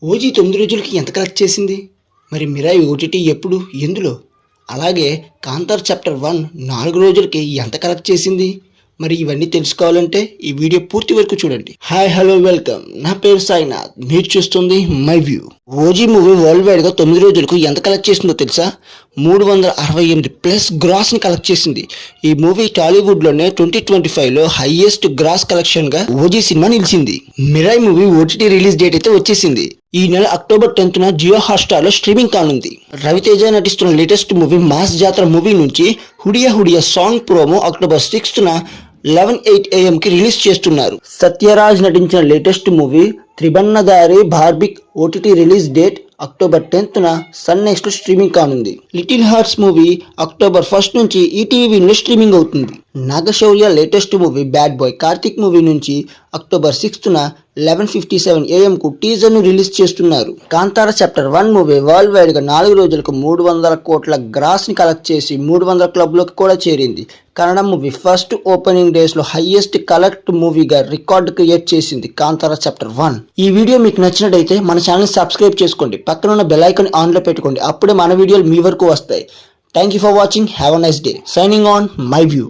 OG 9 రోజులకి ఎంత collect చేసింది? మరి మిరాయి ఓటీటీ ఎప్పుడు, ఎందులో? అలాగే కాంతార్ చాప్టర్ 1 4 రోజులకి ఎంత కలెక్ట్ చేసింది? మరి ఇవన్నీ తెలుసుకోవాలంటే ఈ వీడియో పూర్తి వరకు చూడండి. హాయ్ హలో వెల్కమ్, నా పేరు సాయినాథ్, మీరు చూస్తుంది my view. OG movie world wide గా 9 రోజులకు ఎంత కలెక్ట్ చేసిందో తెలుసా? 368 ప్లస్ గ్రాస్ ని కలెక్ట్ చేసింది. ఈ మూవీ టాలీవుడ్ లోనే 2025 లో హైయెస్ట్ గ్రాస్ కలెక్షన్ గా ఓజీ సినిమా నిలిచింది. Mirai movie OTT release date అయితే వచ్చేసింది. ఈ నెల అక్టోబర్ 10న జియో హాట్స్టార్ లో స్ట్రీమింగ్ కానుంది. రవితేజ నటిస్తున్న latest movie mass Jathara movie నుంచి హుడియా హుడియా సాంగ్ ప్రోమో అక్టోబర్ 6న 11:08 AM కి రిలీజ్ చేస్తున్నారు. సత్యరాజ్ నటించిన latest movie Tribanadhari Barbarik OTT release date October 10న సన్ నెక్స్ట్ లో స్ట్రీమింగ్ కానుంది. లిటిల్ హార్ట్స్ మూవీ అక్టోబర్ 1 నుంచి ఈటీవీలో స్ట్రీమింగ్ అవుతుంది. Naga Shaurya latest movie bad boy Karthik movie నుంచి అక్టోబర్ 6న 11:57 AM కు టీజర్ ను రిలీజ్ చేస్తున్నారు. Kantara chapter 1 movie world wide గా 4 రోజులకు 300 కోట్ల గ్రాస్ ని కలెక్ట్ చేసి 300 క్లబ్ లోకి కూడా చేరింది. Kannada movie first opening days లో హైయెస్ట్ కలెక్ట్ మూవీగా రికార్డ్ క్రియేట్ చేసింది కాంతార చాప్టర్ 1. ఈ వీడియో మీకు నచ్చినట్టయితే మన ఛానల్ సబ్స్క్రైబ్ చేసుకోండి, పక్కన ఉన్న బెల్ ఐకాన్ ఆన్ లో పెట్టుకోండి, అప్పుడే మన వీడియోలు మీ వరకు వస్తాయి. Thank you for watching, have a nice day. Signing on, my view.